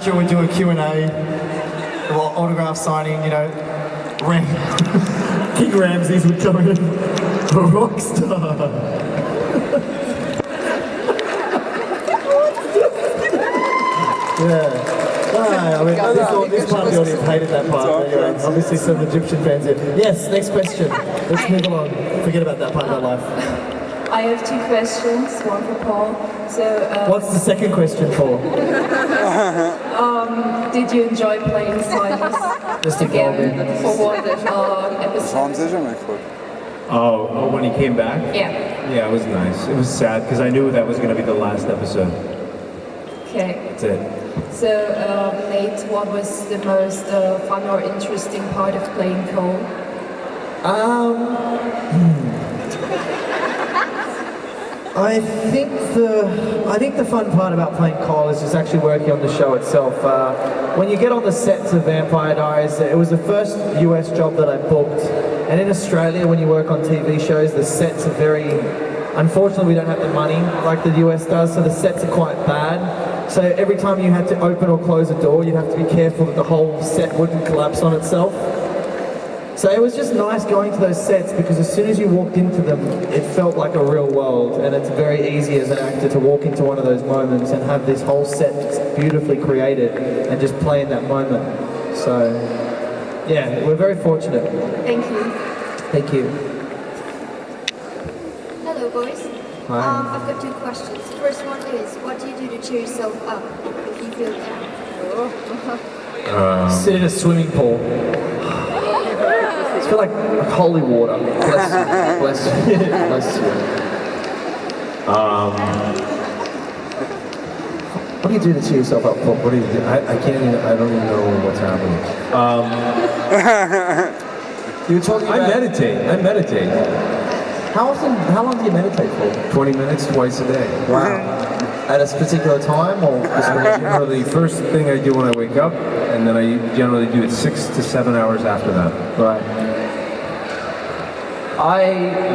after we do a Q&A, or autograph signing, you know, King Ramses would come in, a rock star. Yeah. I mean, this part of the audience hated that part. Anyway, obviously some Egyptian fans here. Yes, next question. Let's move along. Forget about that part of our life. I have two questions, one for Paul. So, what's the second question for? Did you enjoy playing Silas again for one episode? Oh, when he came back? Yeah. Yeah, it was nice. It was sad because I knew that was going to be the last episode. Okay. That's it. So, Nate, what was the most fun or interesting part of playing Cole? I think the fun part about playing Cole is just actually working on the show itself. When you get on the sets of Vampire Diaries, it was the first US job that I booked. And in Australia, when you work on TV shows, the sets are very... Unfortunately, we don't have the money like the US does, so the sets are quite bad. So every time you had to open or close a door, you'd have to be careful that the whole set wouldn't collapse on itself. So it was just nice going to those sets because as soon as you walked into them, it felt like a real world, and it's very easy as an actor to walk into one of those moments and have this whole set beautifully created and just play in that moment. So, yeah, we're very fortunate. Thank you. Thank you. Hello, boys. Hi. I've got two questions. The first one is, what do you do to cheer yourself up if you feel down? Sit in a swimming pool. It's feel like holy water. Bless you. Bless you. Bless you. What do you do to cheer yourself up? What do you do? I can't even, I don't even know what's happening. You were talking about... I meditate. How long do you meditate for? 20 minutes twice a day. Wow. At a particular time, or just Generally, the first thing I do when I wake up, and then I generally do it 6 to 7 hours after that. Right.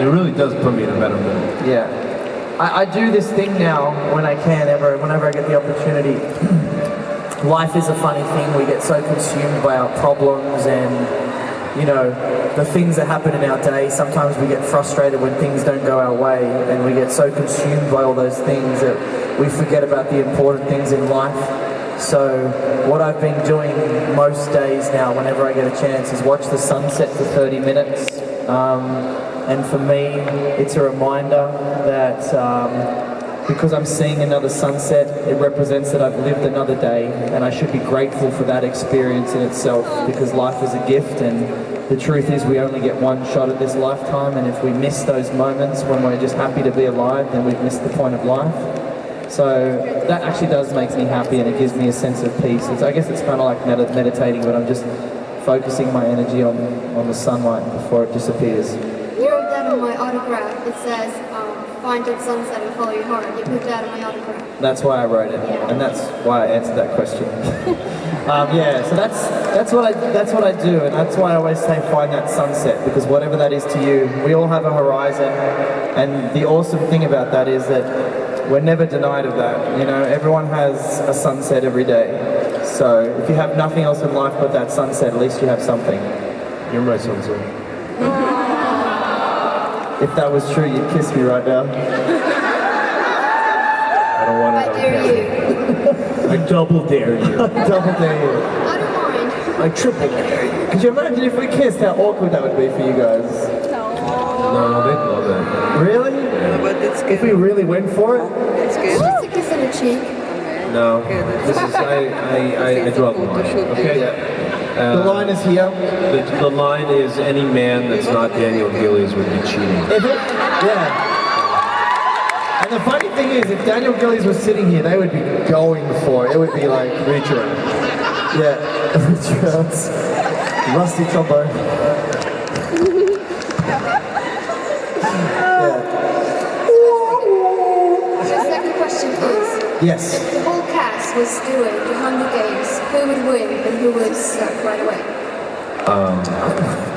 It really does put me in a better mood. Yeah. I do this thing now when I can, whenever I get the opportunity. Life is a funny thing. We get so consumed by our problems and, you know, the things that happen in our day. Sometimes we get frustrated when things don't go our way, and we get so consumed by all those things that we forget about the important things in life. So what I've been doing most days now, whenever I get a chance, is watch the sunset for 30 minutes. And for me, it's a reminder that because I'm seeing another sunset, it represents that I've lived another day, and I should be grateful for that experience in itself, because life is a gift, and the truth is we only get one shot at this lifetime, and if we miss those moments when we're just happy to be alive, then we've missed the point of life. So that actually does make me happy, and it gives me a sense of peace. I guess it's kind of like meditating, but I'm just focusing my energy on the sunlight before it disappears. You wrote that on my autograph. It says, find your sunset and follow your heart. You put that on my autograph. That's why I wrote it, Yeah. and that's why I answered that question. Yeah, so that's what I do, and that's why I always say find that sunset, because whatever that is to you, we all have a horizon, and the awesome thing about that is that we're never denied of that. You know, everyone has a sunset every day. So if you have nothing else in life but that sunset, at least you have something. You're my sunset. If that was true, you'd kiss me right now. I don't want it I on dare camera. you. I double dare you. Double dare you. I don't mind. I triple dare you. Could you imagine if we kissed, how awkward that would be for you guys? No, they'd love that. Really? But it's good. If we really went for it? It's good. Just a kiss on the cheek. No, this is, I draw the line, okay? The line is here. The line is any man that's not Daniel Gillies would be cheating. Is it? Yeah. And the funny thing is, if Daniel Gillies was sitting here, they would be going for it. It would be like reach around. Yeah, reach around. Rusty trombone. The second question is, Yes. if the whole cast was doing the Hunger Games, who would win and who would suck right away?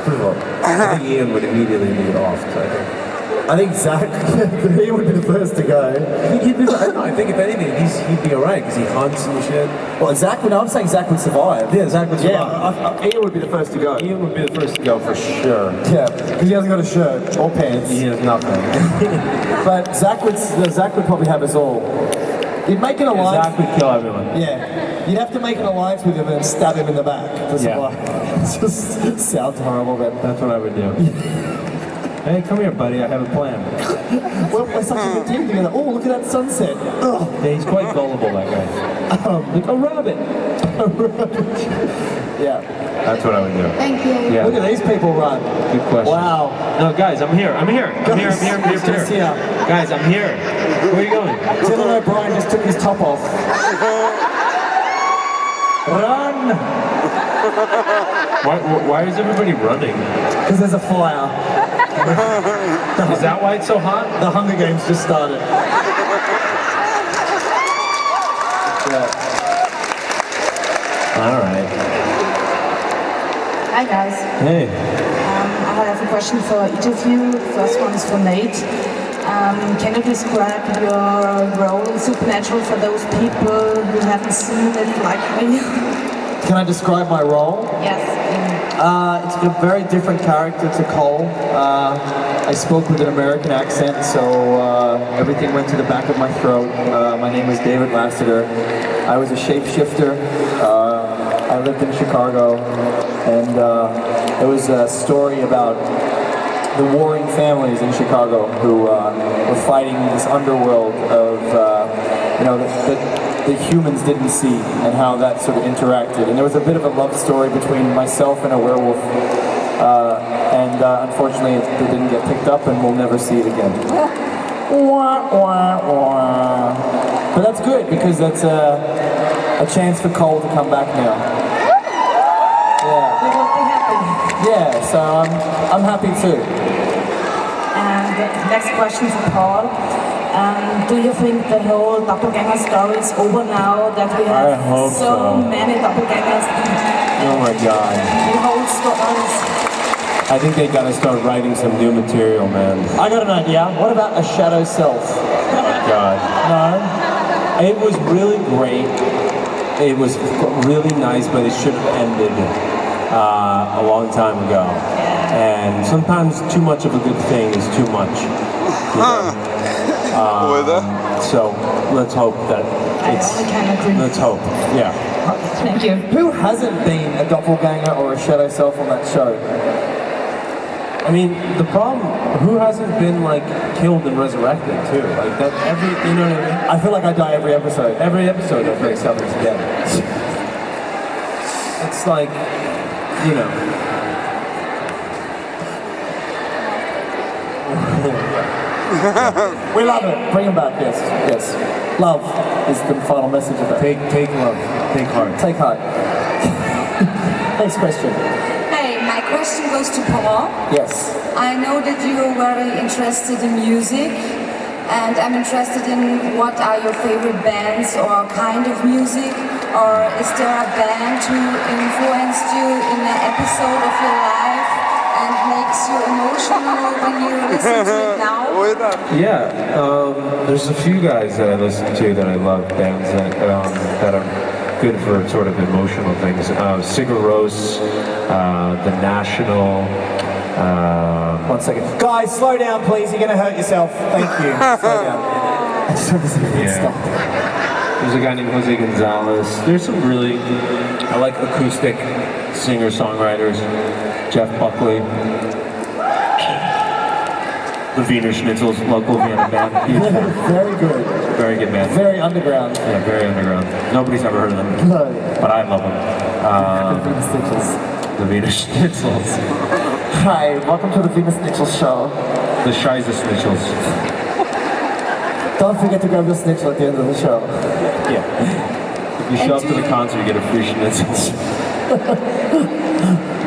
First of all, I think Ian would immediately be off, I think. I think Zach, he would be the first to go. I think if anything, he'd be alright because he hunts and shit. Well, Zach would. I'm saying Zach would survive. Yeah, Zach would survive. Yeah, Ian would be the first to go. Ian would be the first to go for sure. Yeah, because he hasn't got a shirt or pants. He has nothing. But Zach would probably have us all. You'd make an alliance. Zach would kill everyone. Yeah, you'd have to make an alliance with him and stab him in the back to survive. It just sounds horrible, but That's what I would do. Hey, come here, buddy. I have a plan. well, we're such a good team together. Oh, look at that sunset. Ugh. Yeah, he's quite gullible, that guy. Like a rabbit. Yeah. That's what I would do. Thank you. Yeah. Look at these people run. Good question. Wow. No, guys, I'm here. I'm here. Just here. Guys, I'm here. Where are you going? Dylan O'Brien just took his top off. Run! Why is everybody running? Because there's a fire. Is that why it's so hot? The Hunger Games just started. Yeah. All right. Hi guys. Hey. I have a question for each of you. The first one is for Nate. Can you describe your role in Supernatural for those people who haven't seen it like me? Can I describe my role? Yes. It's a very different character to Cole. I spoke with an American accent, so everything went to the back of my throat. My name is David Lassiter. I was a shapeshifter. I lived in Chicago, and it was a story about the warring families in Chicago who were fighting this underworld of, the humans didn't see, and how that sort of interacted. And there was a bit of a love story between myself and a werewolf, and unfortunately it didn't get picked up, and we'll never see it again. But that's good, because that's a chance for Cole to come back now. We will be happy. Yeah, so I'm happy too. And the next question for Paul. Do you think the whole doppelganger story is over now that we I have hope so. many doppelgangers? Oh my God. The whole stories. I think they gotta start writing some new material, man. I got an idea. What about a shadow self? Oh God. No? It was really great. It was really nice, but it should have ended a long time ago. And sometimes too much of a good thing is too much. You know? So let's hope that it's. I can agree. Let's hope. Yeah. Thank you. Who hasn't been a doppelganger or a shadow self on that show? I mean, the problem. Who hasn't been like killed and resurrected too? Like that. You know what I mean? I feel like I die every episode. Every episode I feel like somebody's dead. It's like, you know. We love it. Bring him back. Yes, yes. Love is the final message of that. Take love. Take heart. Take heart. Next question. Hey, my question goes to Paul. Yes. I know that you're very interested in music, and I'm interested in what are your favorite bands or kind of music, or is there a band who influenced you in an episode of your life and makes you emotional when you listen to it now? Yeah, there's a few guys that I listen to that I love, bands that are good for sort of emotional things. Sigur Rós, The National. 1 second. Guys, slow down, please. You're going to hurt yourself. Thank you. Slow down. I just want to see if it stop. There's a guy named Jose Gonzalez. There's some really, I like acoustic singer-songwriters. Jeff Buckley. The Wiener Schnitzels, local Vienna band. Huge fan. Very good. Very good band. Very underground. Yeah, very underground. Nobody's ever heard of them. No. But I love them. The Wiener Schnitzels. Hi, welcome to the Venus Snitchel show. The Scheisse Schnitzels. Don't forget to grab your snitchel at the end of the show. Yeah. If you show up to the concert, you get a free Schnitzels.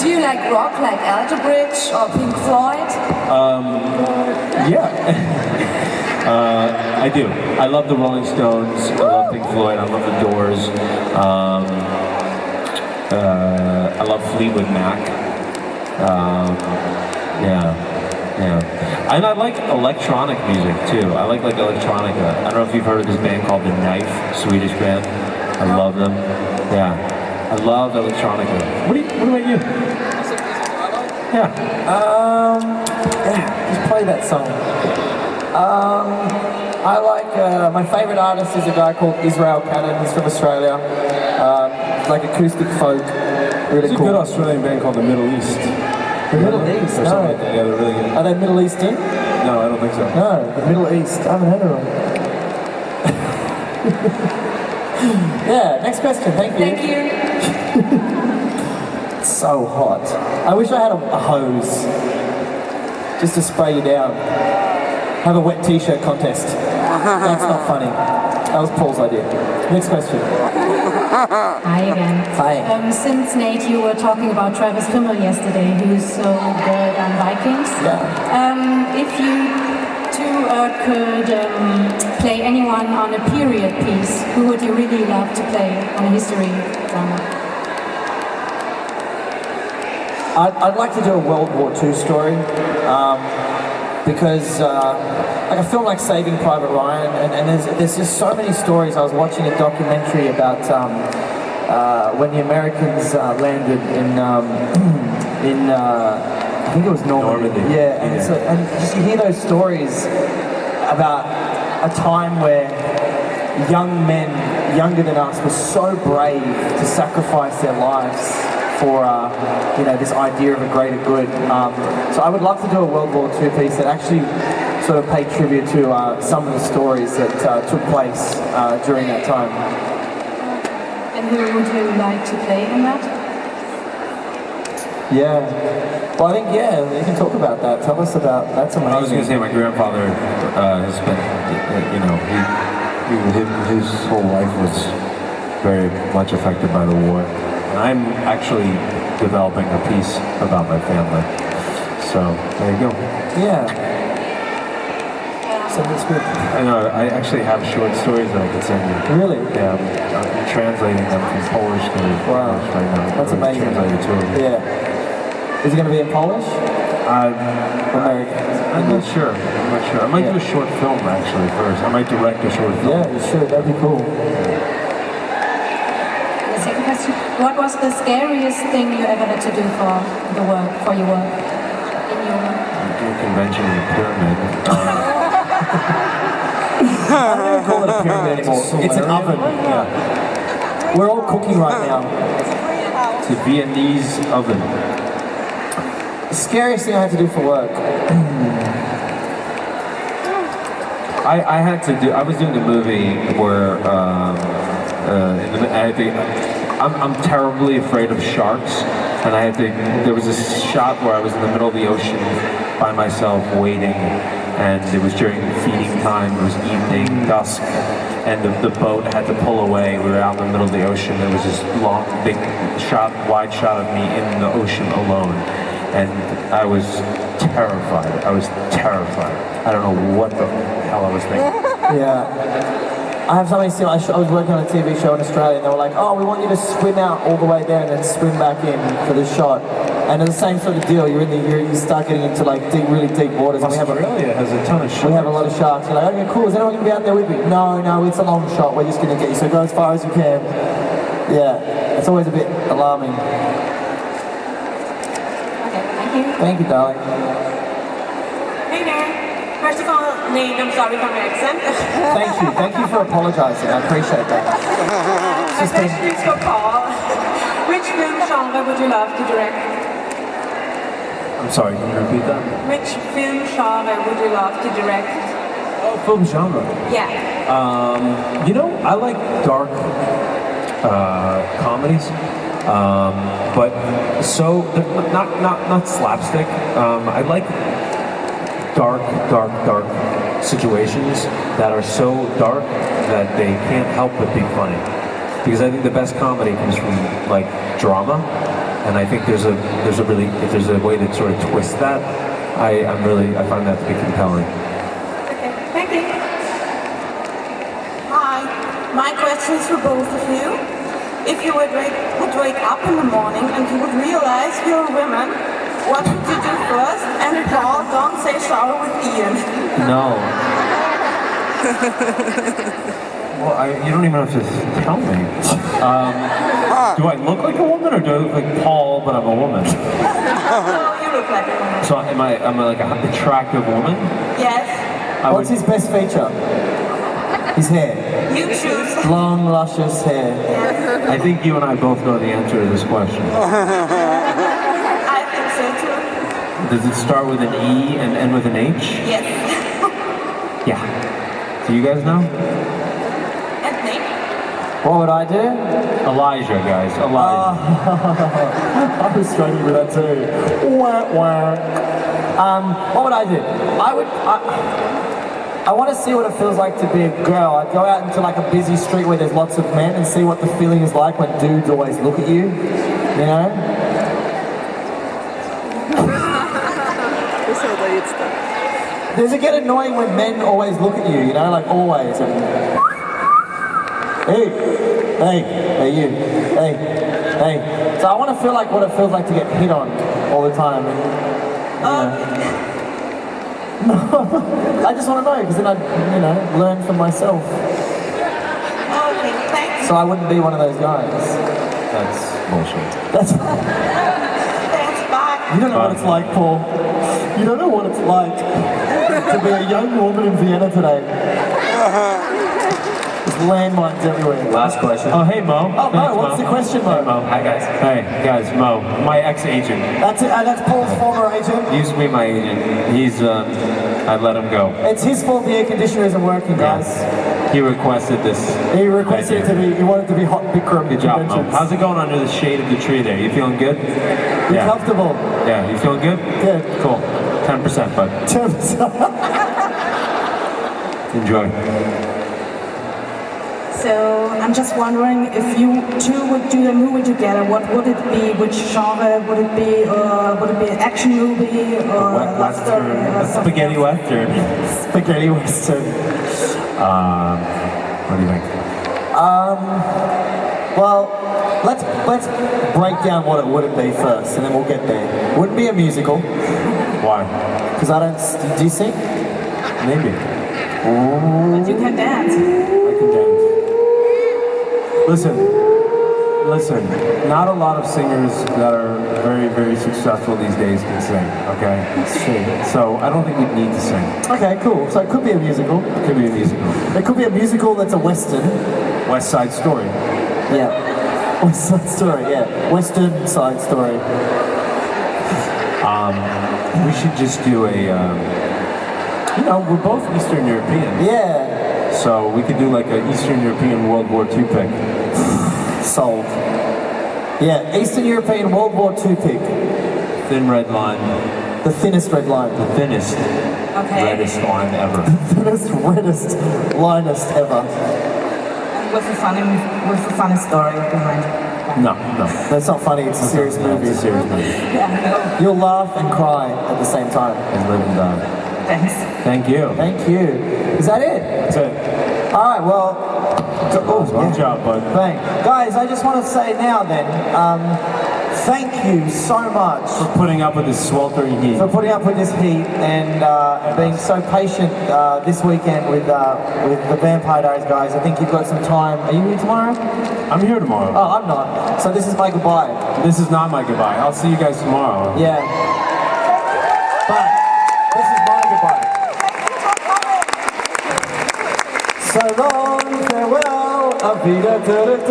Do you like rock, like Alter Bridge or Pink Floyd? Yeah. I do. I love the Rolling Stones. I love Pink Floyd. I love the Doors. I love Fleetwood Mac. Yeah. Yeah, and I like electronic music too. I like electronica. I don't know if you've heard of this band called The Knife, Swedish band. I love them. Yeah, I love electronica. What about you? Yeah. Yeah, just play that song. I like, my favorite artist is a guy called Israel Cannon. He's from Australia. Like acoustic folk, really There's cool. a good Australian band called The Middle East. The Middle East, Or no. something like that. Yeah, they're really good. Are they Middle Eastern? No, I don't think so. No, the Middle East. I haven't heard of them. Yeah, next question, thank you. Thank you. It's so hot. I wish I had a hose just to spray you down. Have a wet t-shirt contest. That's not funny. That was Paul's idea. Next question. Hi again. Hi. Since Nate, you were talking about Travis Fimmel yesterday, who's so good on Vikings. Yeah. If you two could play anyone on a period piece, who would you really love to play on a history drama? I'd like to do a World War II story because like a film like Saving Private Ryan, and there's just so many stories. I was watching a documentary about when the Americans landed in I think it was Normandy. Yeah, and, and just you hear those stories about a time where young men younger than us were so brave to sacrifice their lives for this idea of a greater good. So I would love to do a World War II piece that actually sort of paid tribute to some of the stories that took place during that time. And who would you like to play in that? Yeah. Well, I think, yeah, you can talk about that. Tell us about, that's amazing. I was going to say my grandfather has been, his whole life was very much affected by the war. And I'm actually developing a piece about my family. So, there you go. Yeah. So that's good. I know, I actually have short stories that I can send you. Really? Yeah, I'm translating them from Polish to English right now. That's amazing. Translated to them. Yeah. Is it going to be in Polish? American? I'm not sure. I might do a short film actually first. I might direct a short film. Yeah, you should. That'd be cool. The second question, what was the scariest thing you ever had to do for your work? In your work? Do a convention in a pyramid. I don't even call it a pyramid anymore. It's an oven. Yeah. We're all cooking right now. It's a Viennese oven. The scariest thing I had to do for work. I was doing a movie where I'm terribly afraid of sharks, and there was a shot where I was in the middle of the ocean by myself waiting, and it was during feeding time, it was evening, dusk, and the boat had to pull away. We were out in the middle of the ocean. There was this long, big wide shot of me in the ocean alone. And I was terrified. I don't know what the hell I was thinking. Yeah. I have something similar. I was working on a TV show in Australia, and they were like, "Oh, we want you to swim out all the way there and then swim back in for this shot." And it's the same sort of deal. You start getting into like really deep waters. And Australia has a ton of sharks. We have a lot of sharks. You're like, "Okay, cool. Is anyone going to be out there with me?" No, it's a long shot. We're just going to get you. So go as far as you can. Yeah, it's always a bit alarming. Thank you, darling. Hey there. First of all, Nate, I'm sorry for my accent. Thank you for apologising. I appreciate that. My question is for Paul. Which film genre would you love to direct? I'm sorry, can you repeat that? Which film genre would you love to direct? Oh, film genre. Yeah. I like dark comedies. But so not slapstick. I like dark situations that are so dark that they can't help but be funny. Because I think the best comedy comes from like drama, and I think if there's a way to sort of twist that, I find that to be compelling. Okay, thank you. Hi, my question is for both of you. If you would wake up in the morning and you would realize you're a woman, What would you do first? And Paul, don't say shower with Ian. No. Well, you don't even have to tell me. Do I look like a woman or do I look like Paul but I'm a woman? No, you look like a woman. So am I like an attractive woman? Yes. What's his best feature? His hair. You choose. Long, luscious hair. I think you and I both know the answer to this question. I think so too. Does it start with an E and end with an H? Yes. Yeah. Do you guys know? And me? What would I do? Elijah, guys. Elijah. I was struggling with that too. Wah, wah. What would I do? I want to see what it feels like to be a girl. I'd go out into like a busy street where there's lots of men and see what the feeling is like when dudes always look at you. You know? Does it get annoying when men always look at you, know, like always? And, hey, you, hey. So I want to feel like what it feels like to get hit on all the time. And, I just want to know, because then I'd, learn from myself. Okay, thanks. So I wouldn't be one of those guys. That's bullshit. That's Thanks, bye. You don't know what it's like, Paul. You don't know what it's like to be a young woman in Vienna today. There's landmines everywhere. Last question. Oh, hey, Mo. Oh, Mo, what's the question, Mo? Hey, Mo. Hi, guys. Hey, guys, Mo. My ex-agent. That's it. That's Paul's former agent. He used to be my agent. He's, I let him go. It's his fault the air conditioner isn't working, guys. He requested this. He requested it to be, he wanted it to be hot Bikram. Good job, Mo. How's it going under the shade of the tree there? You feeling good? You comfortable? Yeah, you feeling good? Good. Cool. 10%, bud. 10%. Enjoy. So I'm just wondering if you two would do a movie together, what would it be? Which genre would it be? Would it be an action movie or a love story? Or Spaghetti Western. Spaghetti Western. What do you think? Well, let's break down what it wouldn't be first, and then we'll get there. Wouldn't be a musical. Why? Because I don't. Do you sing? Maybe. But you can dance. I can dance. Listen, not a lot of singers that are very, very successful these days can sing, okay? It's true. So I don't think we need to sing. Okay, cool. So it could be a musical. It could be a musical. It could be a musical that's a Western. West Side Story. Yeah. West Side Story, yeah. Western Side Story. We should just do a, we're both Eastern European. Yeah. So we could do like an Eastern European World War II pick. Sold. Yeah, Eastern European World War II pick. Thin red line. The thinnest red line. The thinnest, reddest line ever. Thinnest, reddest, linest ever. With a funny story behind it. No. That's not funny, it's a serious movie. It's a serious movie. Yeah, You'll laugh and cry at the same time. And live and die. thanks. Thank you. Thank you. Is that it? That's it. Alright, well... Good job, bud. Thanks. Guys, I just want to say now then, thank you so much For putting up with this sweltering heat. for putting up with this heat and being so patient this weekend with the Vampire Diaries guys. I think you've got some time. Are you here tomorrow? I'm here tomorrow. Oh, I'm not. So this is my goodbye. This is not my goodbye. I'll see you guys tomorrow. Yeah. But this is my goodbye. So long, farewell, auf Wiedersehen.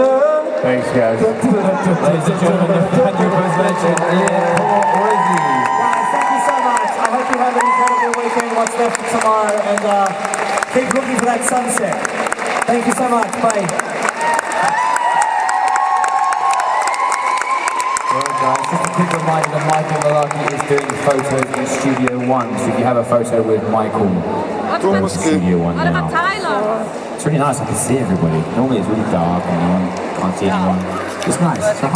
Thanks, guys. Ladies and gentlemen, Thank you for mention. Guys, thank you so much. I hope you have an incredible weekend. What's left for tomorrow, and keep looking for that sunset. Thank you so much. Bye. Well, guys, just a quick reminder that Michael Malaki is doing photos in Studio One. So if you have a photo with Michael, go to Studio One now. It's really nice. I can see everybody. Normally it's really dark and no one can't see anyone. It's nice.